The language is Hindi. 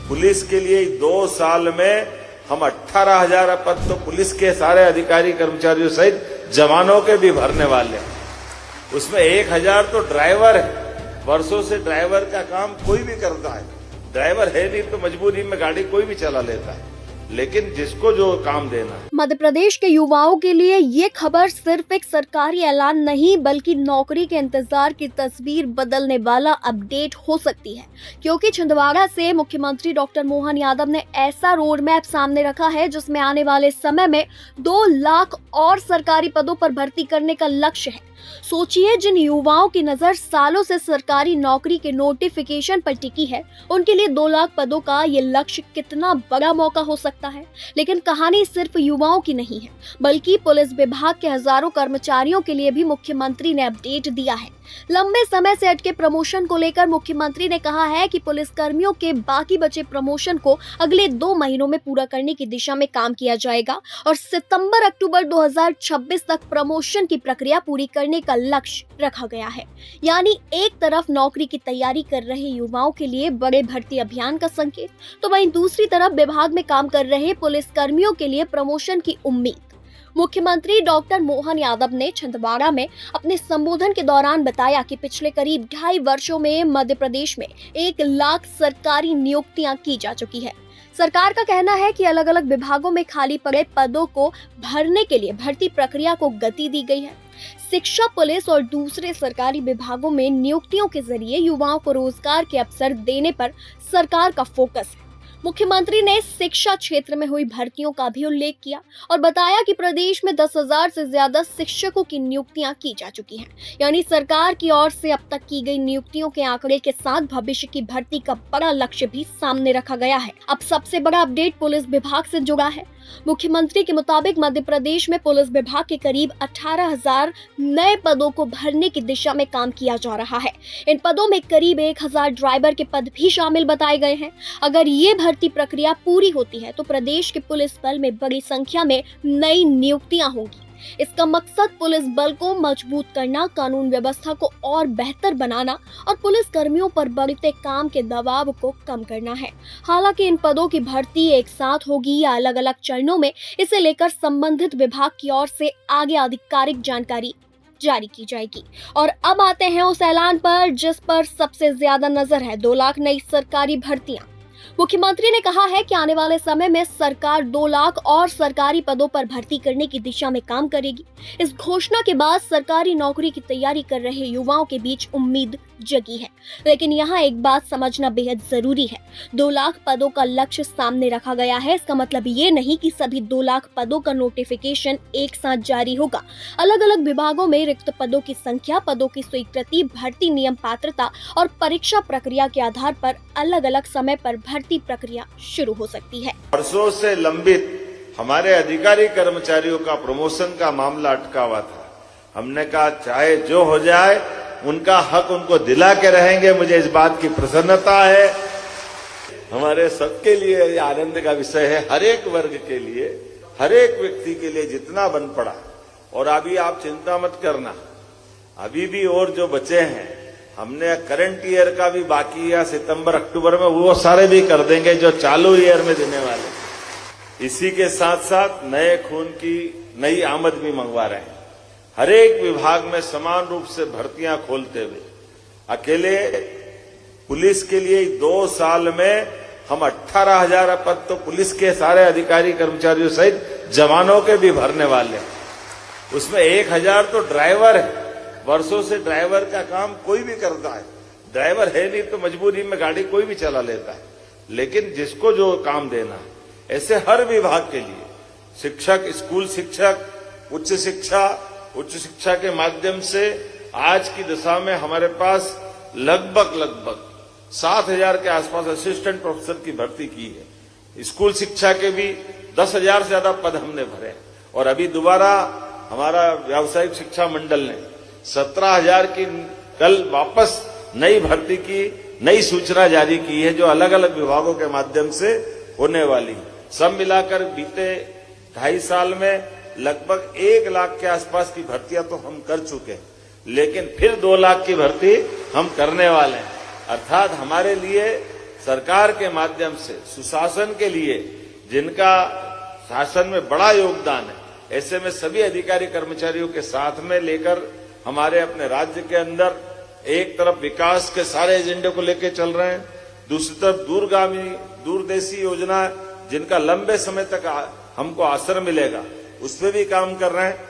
पुलिस के लिए 2 साल में हम 18,000 पद तो पुलिस के सारे अधिकारी कर्मचारियों सहित जवानों के भी भरने वाले हैं। उसमें 1,000 तो ड्राइवर है। वर्षों से ड्राइवर का काम कोई भी करता है। ड्राइवर है नहीं तो मजबूरी में गाड़ी कोई भी चला लेता है, लेकिन जिसको जो काम देना है। मध्य प्रदेश के युवाओं के लिए ये खबर सिर्फ एक सरकारी ऐलान नहीं बल्कि नौकरी के इंतजार की तस्वीर बदलने वाला अपडेट हो सकती है, क्योंकि छिंदवाड़ा से मुख्यमंत्री डॉक्टर मोहन यादव ने ऐसा रोड मैप सामने रखा है जिसमें आने वाले समय में 2 लाख और सरकारी पदों पर भर्ती करने का लक्ष्य है। सोचिए, जिन युवाओं की नजर सालों से सरकारी नौकरी के नोटिफिकेशन पर टिकी है, उनके लिए 2 लाख पदों का ये लक्ष्य कितना बड़ा मौका हो सकता है। लेकिन कहानी सिर्फ युवाओं की नहीं है, बल्कि पुलिस विभाग के हजारों कर्मचारियों के लिए भी मुख्यमंत्री ने अपडेट दिया है। लंबे समय से अटके प्रमोशन को लेकर मुख्यमंत्री ने कहा है कि पुलिस कर्मियों के बाकी बचे प्रमोशन को अगले 2 महीनों में पूरा करने की दिशा में काम किया जाएगा और सितंबर-अक्टूबर 2026 तक प्रमोशन की प्रक्रिया पूरी करने का लक्ष्य रखा गया है। यानी एक तरफ नौकरी की तैयारी कर रहे युवाओं के लिए बड़े भर्ती अभियान का संकेत, तो वहीं दूसरी तरफ विभाग में काम कर रहे पुलिस कर्मियों के लिए प्रमोशन की उम्मीद। मुख्यमंत्री डॉक्टर मोहन यादव ने छिंदवाड़ा में अपने संबोधन के दौरान बताया कि पिछले करीब 2.5 वर्षों में मध्य प्रदेश में 1 लाख सरकारी नियुक्तियां की जा चुकी है। सरकार का कहना है कि अलग अलग विभागों में खाली पड़े पदों को भरने के लिए भर्ती प्रक्रिया को गति दी गई है। शिक्षा, पुलिस और दूसरे सरकारी विभागों में नियुक्तियों के जरिए युवाओं को रोजगार के अवसर देने पर सरकार का फोकस है। मुख्यमंत्री ने शिक्षा क्षेत्र में हुई भर्तियों का भी उल्लेख किया और बताया कि प्रदेश में 10,000 से ज्यादा शिक्षकों की नियुक्तियां की जा चुकी हैं। यानी सरकार की ओर से अब तक की गई नियुक्तियों के आंकड़े के साथ भविष्य की भर्ती का बड़ा लक्ष्य भी सामने रखा गया है। अब सबसे बड़ा अपडेट पुलिस विभाग से जुड़ा है। मुख्यमंत्री के मुताबिक मध्य प्रदेश में पुलिस विभाग के करीब 18,000 नए पदों को भरने की दिशा में काम किया जा रहा है। इन पदों में करीब 1,000 ड्राइवर के पद भी शामिल बताए गए हैं। अगर ये भर्ती प्रक्रिया पूरी होती है तो प्रदेश के पुलिस बल में बड़ी संख्या में नई नियुक्तियां होंगी। इसका मकसद पुलिस बल को मजबूत करना, कानून व्यवस्था को और बेहतर बनाना और पुलिस कर्मियों पर बढ़ते काम के दबाव को कम करना है। हालांकि इन पदों की भर्ती एक साथ होगी या अलग अलग चरणों में, इसे लेकर संबंधित विभाग की ओर से आगे आधिकारिक जानकारी जारी की जाएगी। और अब आते हैं उस ऐलान पर जिस पर सबसे ज्यादा नजर है, 2 लाख नई सरकारी भर्तियां। मुख्यमंत्री ने कहा है कि आने वाले समय में सरकार 2 लाख और सरकारी पदों पर भर्ती करने की दिशा में काम करेगी। इस घोषणा के बाद सरकारी नौकरी की तैयारी कर रहे युवाओं के बीच उम्मीद जगी है। लेकिन यहाँ एक बात समझना बेहद जरूरी है, 2 लाख पदों का लक्ष्य सामने रखा गया है। इसका मतलब ये नहीं कि सभी 2 लाख पदों का नोटिफिकेशन एक साथ जारी होगा। अलग अलग विभागों में रिक्त पदों की संख्या, पदों की स्वीकृति, भर्ती नियम, पात्रता और परीक्षा प्रक्रिया के आधार पर अलग अलग समय पर भर्ती प्रक्रिया शुरू हो सकती है। वर्षों से लंबित हमारे अधिकारी कर्मचारियों का प्रमोशन का मामला अटका हुआ था। हमने कहा चाहे जो हो जाए उनका हक उनको दिला के रहेंगे। मुझे इस बात की प्रसन्नता है। हमारे सबके लिए ये आनंद का विषय है, हर एक वर्ग के लिए, हर एक व्यक्ति के लिए जितना बन पड़ा। और अभी आप चिंता मत करना, अभी भी और जो बचे हैं हमने करंट ईयर का भी बाकी है, सितंबर-अक्टूबर में वो सारे भी कर देंगे जो चालू ईयर में देने वाले। इसी के साथ साथ नए खून की नई आमद भी मंगवा रहे हैं। हर एक विभाग में समान रूप से भर्तियां खोलते हुए अकेले पुलिस के लिए 2 साल में हम 18,000 पद तो पुलिस के सारे अधिकारी कर्मचारियों सहित जवानों के भी भरने वाले हैं। उसमें 1,000 तो ड्राइवर है। वर्षों से ड्राइवर का काम कोई भी करता है। ड्राइवर है नहीं तो मजबूरी में गाड़ी कोई भी चला लेता है, लेकिन जिसको जो काम देना है। ऐसे हर विभाग के लिए शिक्षक, स्कूल शिक्षक, उच्च शिक्षा के माध्यम से आज की दशा में हमारे पास लगभग 7,000 के आसपास असिस्टेंट प्रोफेसर की भर्ती की है। स्कूल शिक्षा के भी 10,000 से ज्यादा पद हमने भरे और अभी दोबारा हमारा व्यावसायिक शिक्षा मंडल ने 17,000 की कल वापस नई भर्ती की नई सूचना जारी की है, जो अलग अलग विभागों के माध्यम से होने वाली। सब मिलाकर बीते 2.5 साल में लगभग 1 लाख के आसपास की भर्तियां तो हम कर चुके हैं, लेकिन फिर 2 लाख की भर्ती हम करने वाले हैं। अर्थात हमारे लिए सरकार के माध्यम से सुशासन के लिए जिनका शासन में बड़ा योगदान है, ऐसे में सभी अधिकारी कर्मचारियों के साथ में लेकर हमारे अपने राज्य के अंदर एक तरफ विकास के सारे एजेंडे को लेकर चल रहे हैं, दूसरी तरफ दूरगामी दूरदेशी योजना जिनका लंबे समय तक हमको असर मिलेगा, उस पर भी काम कर रहे हैं।